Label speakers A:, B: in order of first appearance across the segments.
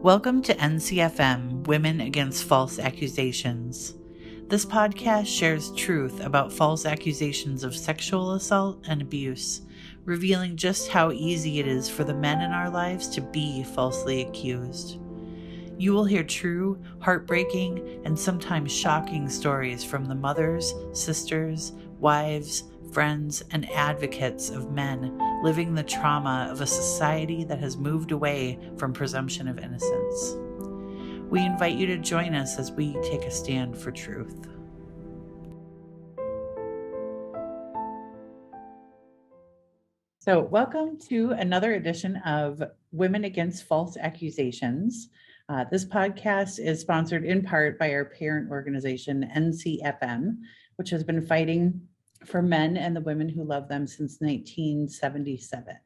A: Welcome to NCFM, Women Against False Accusations. This podcast shares truth about false accusations of sexual assault and abuse, revealing just how easy it is for the men in our lives to be falsely accused. You will hear true, heartbreaking, and sometimes shocking stories from the mothers, sisters, wives, friends, and advocates of men living the trauma of a society that has moved away from presumption of innocence. We invite you to join us as we take a stand for truth. So, welcome to another edition of Women Against False Accusations. This podcast is sponsored in part by our parent organization, NCFM, which has been fighting for men and the women who love them since 1977.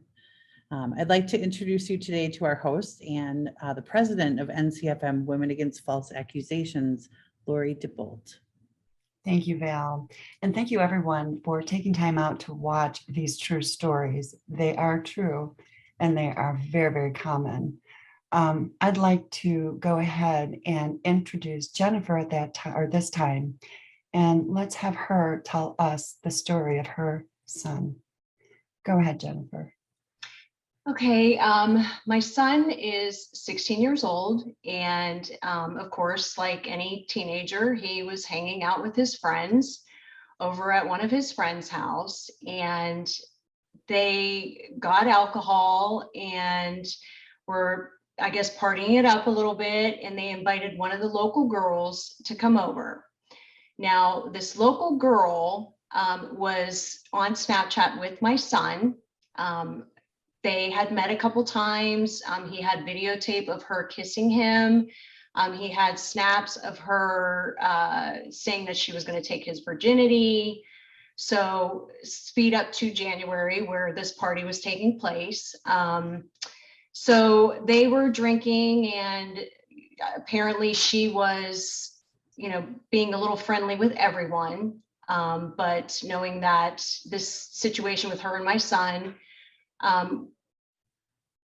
A: I'd like to introduce you today to our host and the president of NCFM Women Against False Accusations, Lori DeBolt.
B: Thank you, Val. And thank you, everyone, for taking time out to watch these true stories. They are true, and they are very, very common. I'd like to go ahead and introduce Jennifer at that time, or this time, and let's have her tell us the story of her son. Go ahead, Jennifer.
C: Okay, my son is 16 years old, and of course, like any teenager, he was hanging out with his friends over at one of his friends' house, and they got alcohol and were, I guess, partying it up a little bit, and they invited one of the local girls to come over. Now, this local girl was on Snapchat with my son. They had met a couple times. He had videotape of her kissing him. He had snaps of her saying that she was going to take his virginity. So speed up to January, where this party was taking place. So they were drinking, and apparently she was, being a little friendly with everyone. But knowing that this situation with her and my son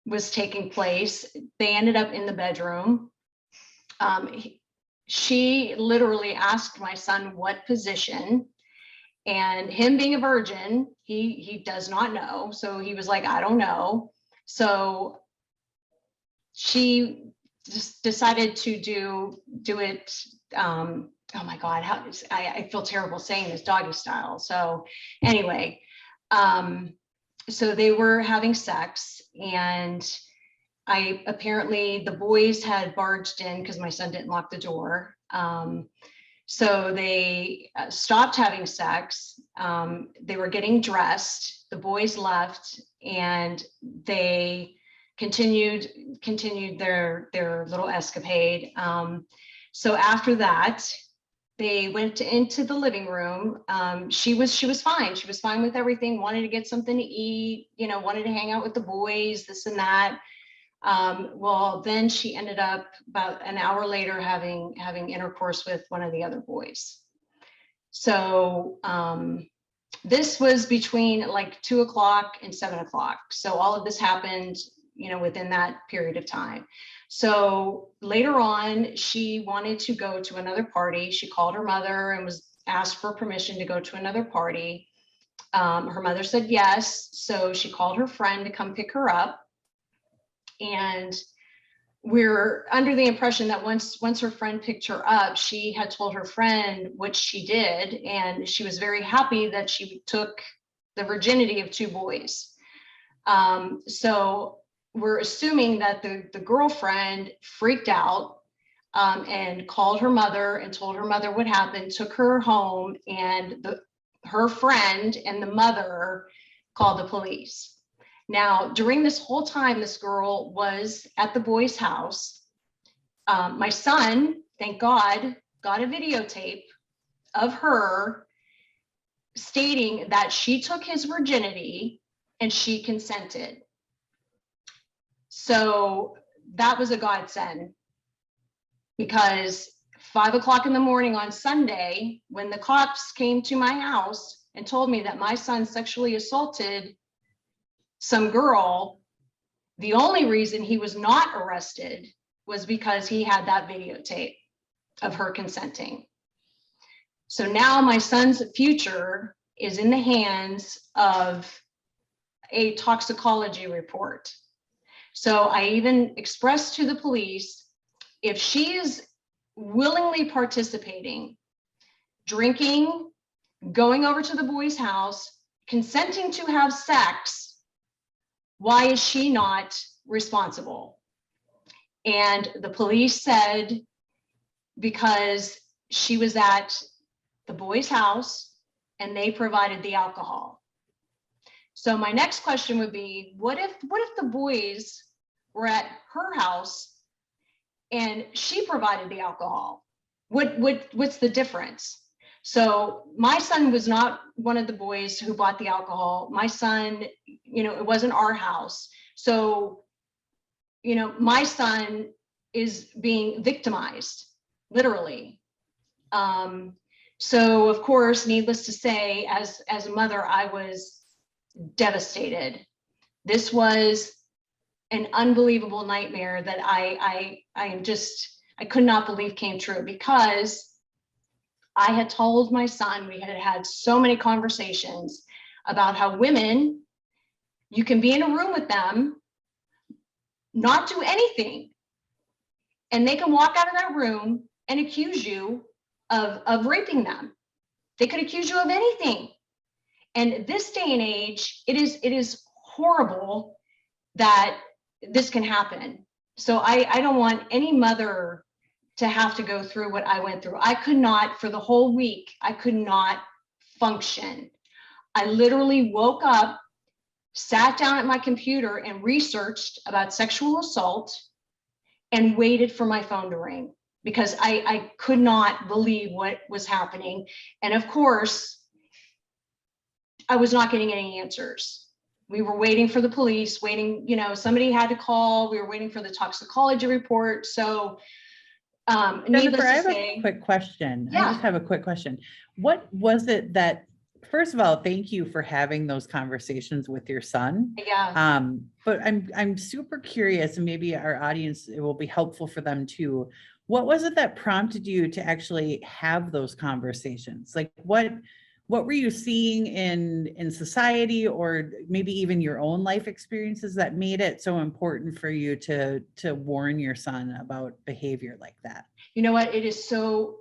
C: was taking place, they ended up in the bedroom. She literally asked my son what position, and him being a virgin, he does not know. So he was like, I don't know. So she just decided to do it. Oh my God, I feel terrible saying this, doggy style. So anyway, so they were having sex, and apparently the boys had barged in because my son didn't lock the door. So they stopped having sex. They were getting dressed. The boys left, and they continued their little escapade. So after that, they went into the living room. She was fine. She was fine with everything, wanted to get something to eat, wanted to hang out with the boys, this and that. Well, then she ended up about an hour later having intercourse with one of the other boys. So this was between like 2 o'clock and 7 o'clock. So all of this happened, within that period of time. So later on, she wanted to go to another party. She called her mother and was asked for permission to go to another party. Her mother said yes. So she called her friend to come pick her up. And we're under the impression that once her friend picked her up, she had told her friend, which she did, and she was very happy that she took the virginity of 2 boys. So we're assuming that the girlfriend freaked out and called her mother and told her mother what happened, took her home, and her friend and the mother called the police. Now, during this whole time, this girl was at the boys' house. My son, thank God, got a videotape of her stating that she took his virginity and she consented. So that was a godsend, because 5 o'clock in the morning on Sunday, when the cops came to my house and told me that my son sexually assaulted some girl, the only reason he was not arrested was because he had that videotape of her consenting. So now my son's future is in the hands of a toxicology report. So I even expressed to the police, if she is willingly participating, drinking, going over to the boy's house, consenting to have sex, why is she not responsible? And the police said, because she was at the boy's house and they provided the alcohol. So my next question would be, what if the boys were at her house and she provided the alcohol? What's the difference? So my son was not one of the boys who bought the alcohol. My son, it wasn't our house. So, my son is being victimized, literally. So of course, needless to say, as a mother, I was devastated. This was an unbelievable nightmare that I could not believe came true, because I had told my son, we had had so many conversations about how women, you can be in a room with them, not do anything, and they can walk out of that room and accuse you of raping them. They could accuse you of anything. And this day and age, it is horrible that this can happen. So I don't want any mother to have to go through what I went through. I could not, for the whole week, I could not function. I literally woke up, sat down at my computer and researched about sexual assault and waited for my phone to ring, because I could not believe what was happening. And of course, I was not getting any answers. We were waiting for the police, somebody had to call. We were waiting for the toxicology report. So
A: Jennifer, I have a quick question.
C: Yeah.
A: I just have a quick question. What was it that, first of all, thank you for having those conversations with your son.
C: Yeah.
A: But I'm super curious, and maybe our audience, it will be helpful for them too. What was it that prompted you to actually have those conversations? Like what were you seeing in society, or maybe even your own life experiences, that made it so important for you to warn your son about behavior like that?
C: You know what? It is so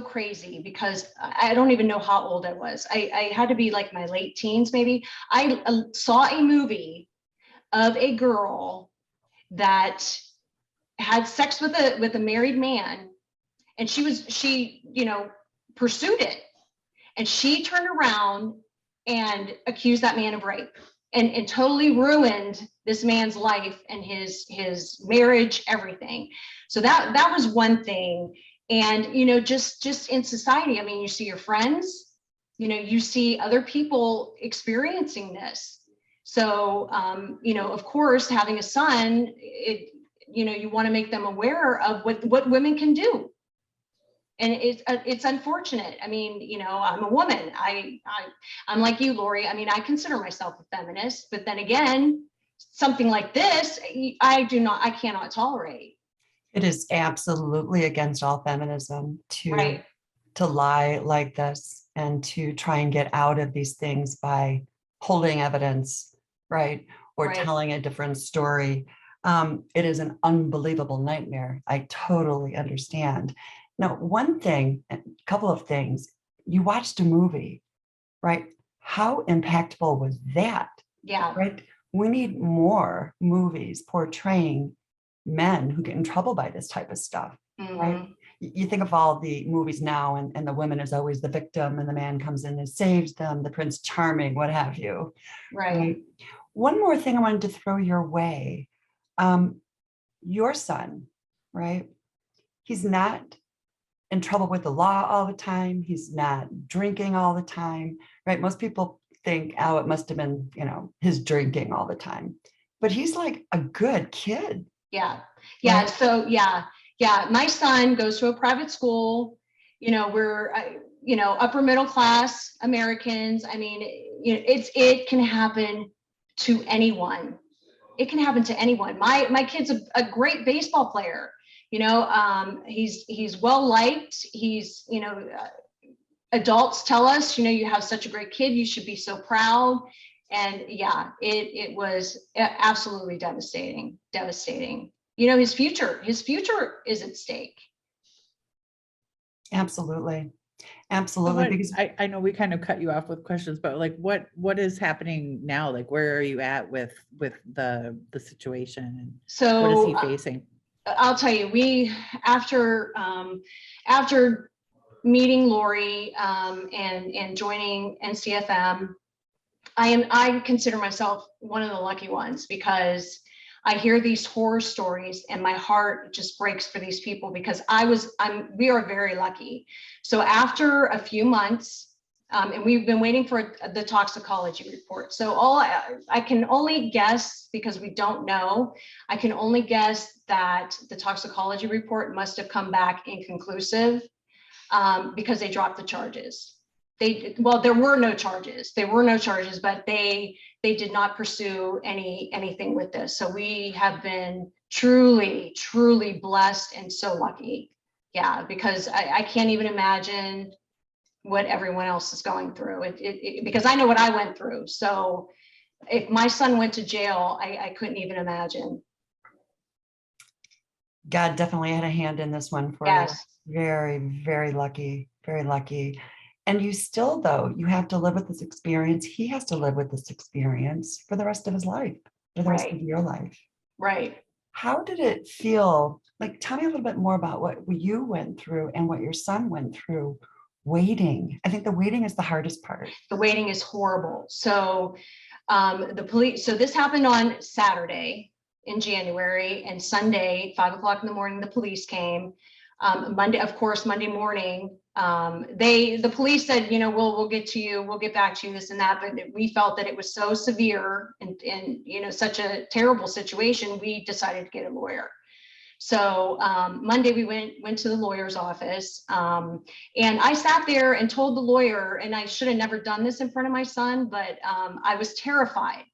C: crazy, because I don't even know how old I was. I had to be like my late teens, maybe. I saw a movie of a girl that had sex with a married man, and she pursued it. And she turned around and accused that man of rape, and totally ruined this man's life and his marriage, everything. So that was one thing. And, just in society, I mean, you see your friends, you see other people experiencing this. So, of course, having a son, you want to make them aware of what women can do. And it's unfortunate. I mean, I'm a woman. I'm like you, Lori. I mean, I consider myself a feminist, but then again, something like this, I cannot tolerate.
B: It is absolutely against all feminism
C: Right.
B: to lie like this and to try and get out of these things by holding evidence, right? Or
C: Right.
B: telling a different story. It is an unbelievable nightmare. I totally understand. Now, a couple of things. You watched a movie, right? How impactful was that?
C: Yeah.
B: Right? We need more movies portraying men who get in trouble by this type of stuff,
C: Mm-hmm.
B: right? You think of all the movies now, and the woman is always the victim, and the man comes in and saves them, the Prince Charming, what have you.
C: Right.
B: One more thing I wanted to throw your way. Your son, right? He's not in trouble with the law all the time. He's not drinking all the time, right? Most people think, oh, it must have been, his drinking all the time. But he's like a good kid.
C: Yeah. Yeah.
B: Right?
C: So, yeah. My son goes to a private school. We're, upper middle class Americans. I mean, it can happen to anyone. It can happen to anyone. My kid's a great baseball player. He's well liked. Adults tell us, you have such a great kid. You should be so proud. And yeah, it was absolutely devastating. His future is at stake.
B: Absolutely.
A: Because I know we kind of cut you off with questions, but like what is happening now? Like, where are you at with the situation, and
C: so
A: what is he facing?
C: I'll tell you, after meeting Lori and joining NCFM, I consider myself one of the lucky ones, because I hear these horror stories and my heart just breaks for these people, because we are very lucky. So after a few months, and we've been waiting for the toxicology report. So I can only guess, because we don't know, I can only guess that the toxicology report must have come back inconclusive, because they dropped the charges. There were no charges, but they did not pursue anything with this. So we have been truly blessed and so lucky. Yeah, because I can't even imagine what everyone else is going through, because I know what I went through. So if my son went to jail, I couldn't even imagine.
B: God definitely had a hand in this one for you. Very, very lucky, very lucky. And you still, though, you have to live with this experience. He has to live with this experience for the rest of his life, for the rest of your life.
C: Right.
B: How did it feel? Like, tell me a little bit more about what you went through and what your son went through. Waiting. I think the waiting is the hardest part.
C: The waiting is horrible. So the police, so this happened on Saturday in January, and Sunday, 5:00 in the morning, the police came. Monday morning, the police said, we'll get to you, we'll get back to you, this and that. But we felt that it was so severe and such a terrible situation, we decided to get a lawyer. So Monday we went to the lawyer's office, and I sat there and told the lawyer, and I should have never done this in front of my son, but I was terrified.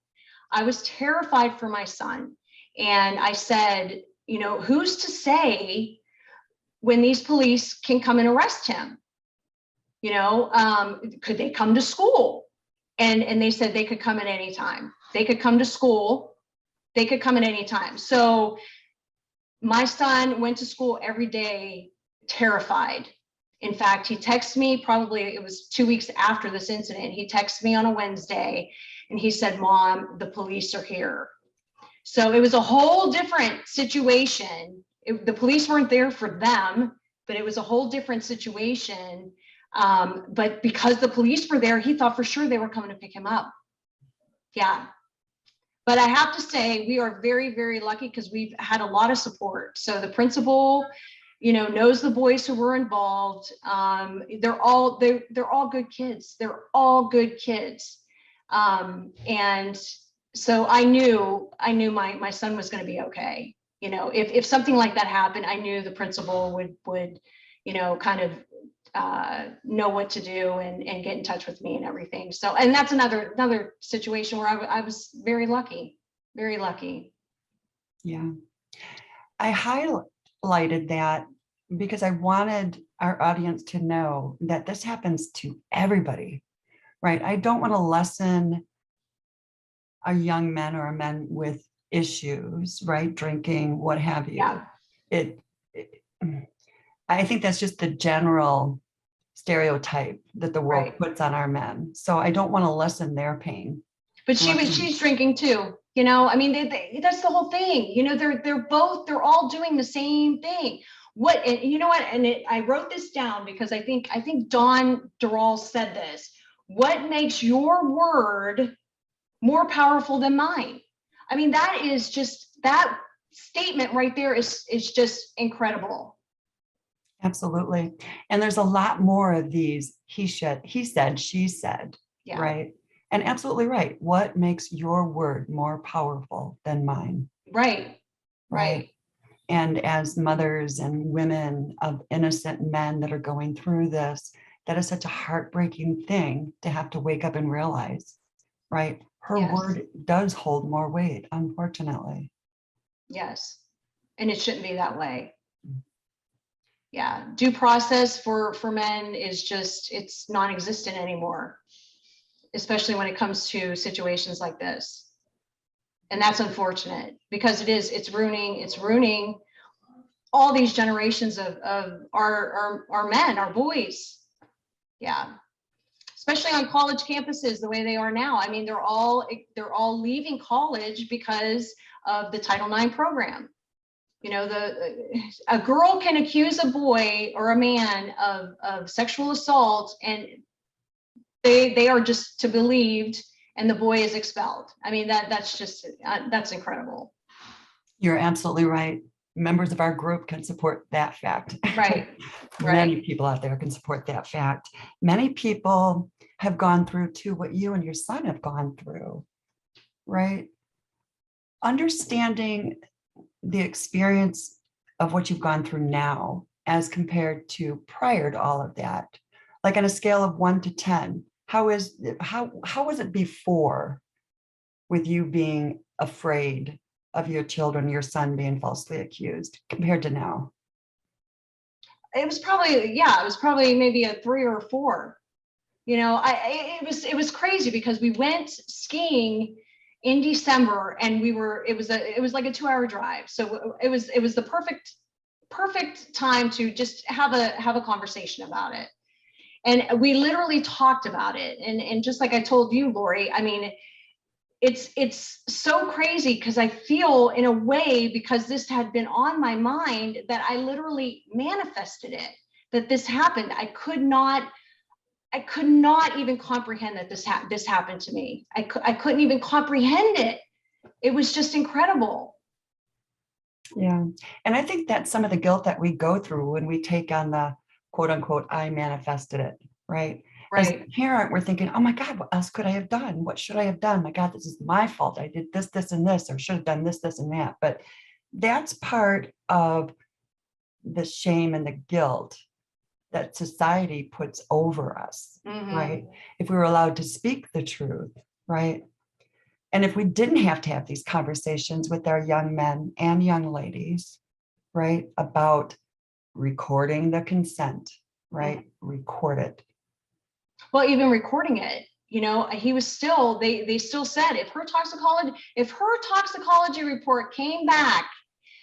C: I was terrified for my son. And I said, who's to say when these police can come and arrest him? Could they come to school? And they said they could come at any time. They could come to school. They could come at any time. So my son went to school every day, terrified. In fact, he texted me, probably it was 2 weeks after this incident. He texted me on a Wednesday and he said, "Mom, the police are here." So it was a whole different situation. The police weren't there for them, but it was a whole different situation. But because the police were there, he thought for sure they were coming to pick him up. Yeah. But I have to say, we are very, very lucky, because we've had a lot of support. So the principal, knows the boys who were involved. They're all good kids. They're all good kids. And so I knew my son was going to be okay. If something like that happened, I knew the principal would kind of know what to do and get in touch with me and everything. So, and that's another situation where I was very lucky, very lucky.
B: Yeah. I highlighted that because I wanted our audience to know that this happens to everybody, right? I don't want to lessen a young men or a men with issues, right? Drinking, what have you. Yeah. I think that's just the general stereotype that the world puts on our men. So I don't want to lessen their pain.
C: But she's drinking too. That's the whole thing. They're all doing the same thing. I wrote this down because I think Dawn Durrell said this. What makes your word more powerful than mine? That statement right there is just incredible.
B: Absolutely. And there's a lot more of these he said, she said, right? And absolutely right. What makes your word more powerful than mine?
C: Right.
B: And as mothers and women of innocent men that are going through this, that is such a heartbreaking thing to have to wake up and realize, right? Her
C: Yes.
B: word does hold more weight, unfortunately.
C: Yes. And it shouldn't be that way. Yeah. Due process for men is just, it's non-existent anymore, especially when it comes to situations like this. And that's unfortunate because it's ruining all these generations of our men, our boys. Yeah. Especially on college campuses, the way they are now. I mean, they're all leaving college because of the Title IX program. You know, a girl can accuse a boy or a man of sexual assault, and they are just to believed, and the boy is expelled. I mean, that's just that's incredible.
B: You're absolutely right. Members of our group can support that fact.
C: Right.
B: Many people out there can support that fact. Many people have gone through too what you and your son have gone through, right? Understanding the experience of what you've gone through now as compared to prior to all of that, like on a scale of 1 to 10, how was it before, with you being afraid of your children, your son being falsely accused, compared to now?
C: It was probably maybe a 3 or a 4. You know, it was crazy because we went skiing in December, and it was like a 2-hour drive. So it was the perfect time to just have a conversation about it. And we literally talked about it. And just like I told you, Lori, I mean, it's so crazy because I feel in a way, because this had been on my mind, that I literally manifested it, that this happened. I could not even comprehend that this happened to me. I couldn't even comprehend it. It was just incredible.
B: Yeah. And I think that's some of the guilt that we go through when we take on the quote unquote, I manifested it, right? As a parent, we're thinking, oh my God, what else could I have done? What should I have done? My God, this is my fault. I did this, this, and this, or should have done this, this, and that. But that's part of the shame and the guilt that society puts over us, right? If we were allowed to speak the truth, right? And if we didn't have to have these conversations with our young men and young ladies, right, about recording the consent, right? Record it.
C: Well, even recording it, you know, he was still, they still said if her toxicology report came back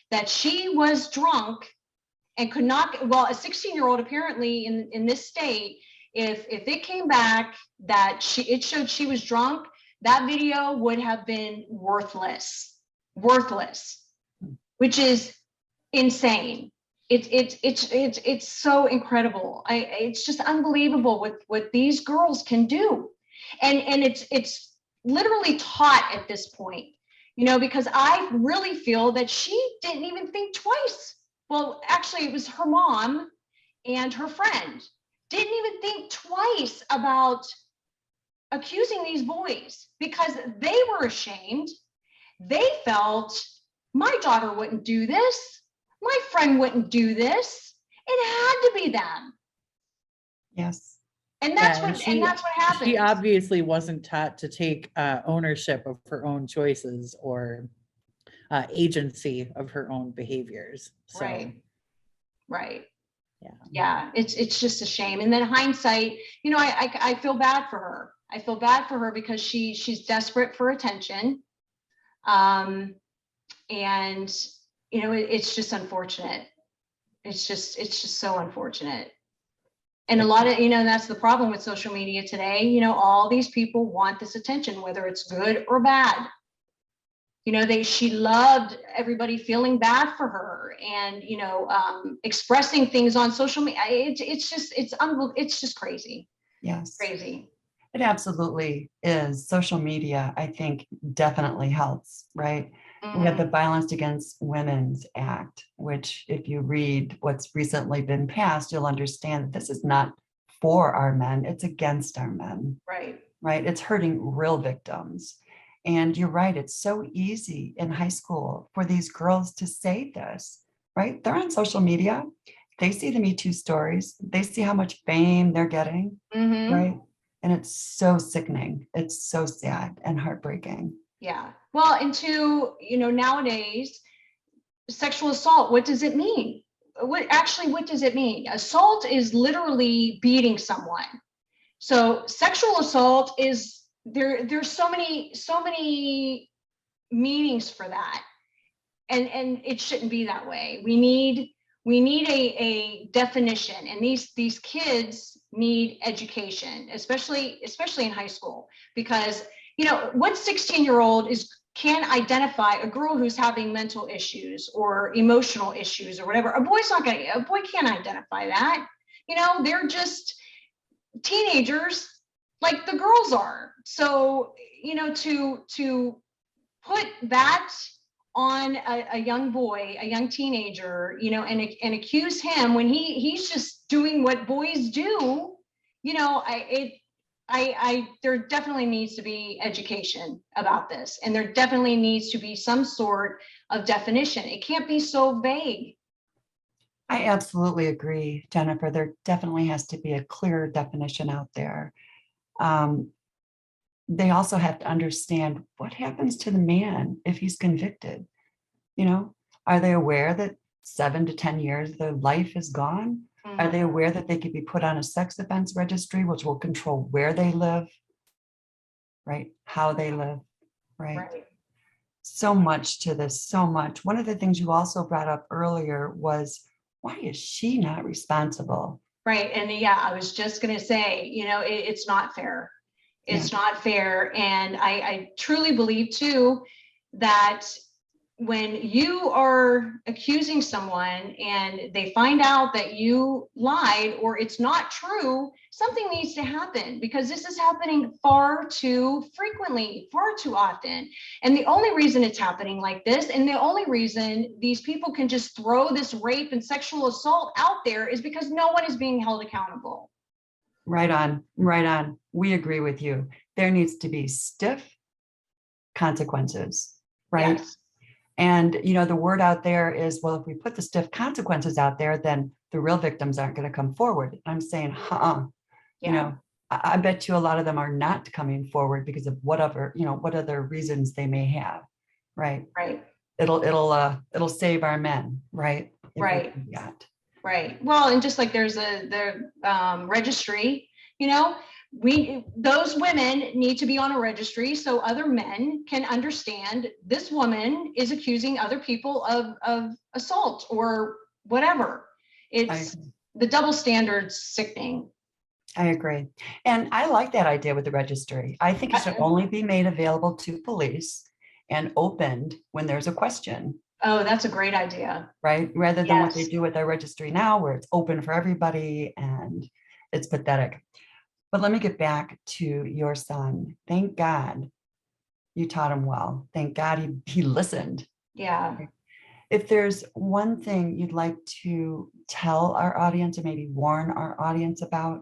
C: that she was drunk and could not, well, a 16-year-old apparently in this state, if it came back that it showed she was drunk, that video would have been worthless, which is insane. It's so incredible. It's just unbelievable what these girls can do. And it's literally taught at this point, you know, because I really feel that she didn't even think twice. Well, actually, it was her mom and her friend didn't even think twice about accusing these boys because they were ashamed. They felt, my daughter wouldn't do this. My friend wouldn't do this. It had to be them.
B: Yes.
C: And that's what happened.
A: She obviously wasn't taught to take ownership of her own choices or agency of her own behaviors. So.
C: Right.
A: Yeah.
C: Yeah. It's just a shame. And then hindsight, you know, I feel bad for her. I feel bad for her because she's desperate for attention. And you know, it's just unfortunate. It's just so unfortunate. And a lot of, you know, that's the problem with social media today. You know, all these people want this attention, whether it's good or bad. You know, she loved everybody feeling bad for her and, you know, expressing things on social media. It's just crazy.
B: Yes.
C: Crazy.
B: It absolutely is. Social media, I think, definitely helps, right? We have the Violence Against Women's Act, which if you read what's recently been passed, you'll understand that this is not for our men, it's against our men. Right? It's hurting real victims. And you're right, it's so easy in high school for these girls to say this, right? They're on social media. They see the Me Too stories. They see how much fame they're getting, right? And it's so sickening. It's so sad and heartbreaking.
C: Yeah. Well, and to, nowadays, sexual assault, what does it mean? What does it mean? Assault is literally beating someone. So sexual assault is there's so many meanings for that. And it shouldn't be that way. We need a definition, and these kids need education, especially in high school, because what 16-year-old can identify a girl who's having mental issues or emotional issues or whatever. A boy can't identify that. They're just teenagers like the girls are. So to put that on a young boy, a young teenager, and accuse him when he's just doing what boys do, there definitely needs to be education about this, and there definitely needs to be some sort of definition. It can't be so vague.
B: I absolutely agree, Jennifer. There definitely has to be a clear definition out there. They also have to understand what happens to the man if he's convicted. Are they aware that 7 to 10 years their life is gone?
C: Mm-hmm.
B: Are they aware that they could be put on a sex offense registry, which will control where they live, right? How they live, right? So much to this, so much. One of the things you also brought up earlier was, why is she not responsible?
C: Right. And yeah, I was just going to say, it's not fair. It's not fair. And I truly believe too, that when you are accusing someone and they find out that you lied or it's not true, something needs to happen, because this is happening far too frequently, far too often. And the only reason it's happening like this, and the only reason these people can just throw this rape and sexual assault out there, is because no one is being held accountable.
B: Right on, right on. We agree with you. There needs to be stiff consequences, right?
C: Yes.
B: And, the word out there is, well, if we put the stiff consequences out there, then the real victims aren't going to come forward. I'm saying, I bet you a lot of them are not coming forward because of what other reasons they may have. Right.
C: Right.
B: It'll save our men. Right.
C: Right. Right. Well, and just like there's the registry, those women need to be on a registry so other men can understand this woman is accusing other people of assault or whatever. It's the double standards sickening.
B: I agree. And I like that idea with the registry. I think it should only be made available to police and opened when there's a question.
C: Oh, that's a great idea.
B: Right? Rather than what they do with our registry now, where it's open for everybody, and it's pathetic. But let me get back to your son. Thank God you taught him well. Thank God he listened.
C: Yeah.
B: If there's one thing you'd like to tell our audience or maybe warn our audience about,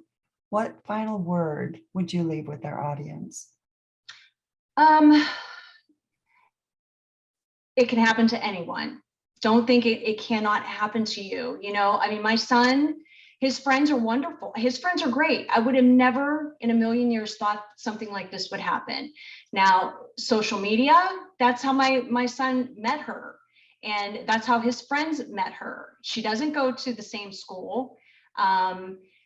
B: what final word would you leave with our audience?
C: It can happen to anyone. Don't think it cannot happen to you. My son, his friends are wonderful. His friends are great. I would have never in a million years thought something like this would happen. Now, social media, that's how my son met her. And that's how his friends met her. She doesn't go to the same school.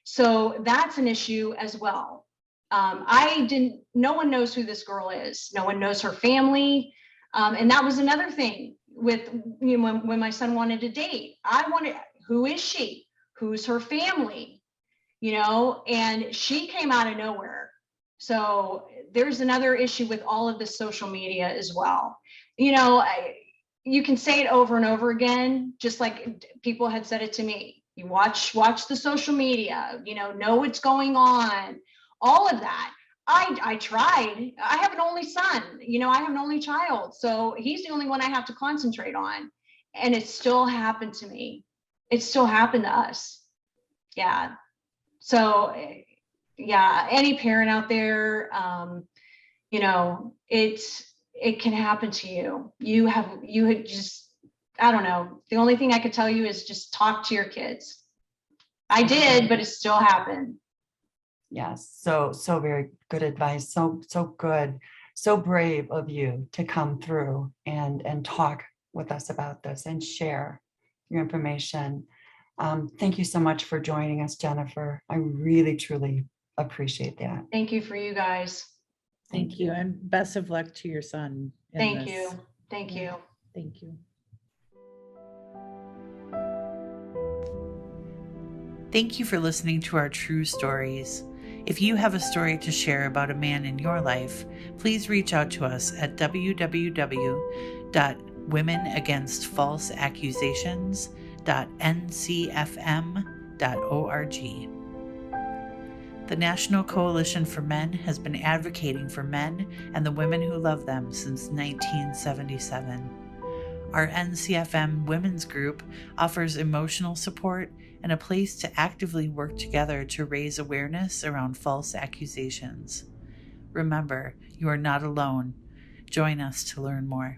C: So that's an issue as well. No one knows who this girl is. No one knows her family. And that was another thing with, when my son wanted to date, who is she? Who's her family? And she came out of nowhere. So there's another issue with all of this social media as well. You can say it over and over again, just like people had said it to me. You watch the social media, know what's going on, all of that. I tried. I have an only son, I have an only child. So he's the only one I have to concentrate on. And it still happened to me. It still happened to us. Yeah. So yeah, any parent out there, it can happen to you. You had just, I don't know. The only thing I could tell you is just talk to your kids. I did, but it still happened.
B: Yes. So very good advice. So good. So brave of you to come through and talk with us about this and share your information. Thank you so much for joining us, Jennifer. I really, truly appreciate that.
C: Thank you for you guys.
A: Thank you. And best of luck to your son.
C: Thank you. Thank you.
A: Thank you. Thank you for listening to our true stories. If you have a story to share about a man in your life, please reach out to us at www.womenagainstfalseaccusations.ncfm.org. The National Coalition for Men has been advocating for men and the women who love them since 1977. Our NCFM Women's Group offers emotional support and a place to actively work together to raise awareness around false accusations. Remember, you are not alone. Join us to learn more.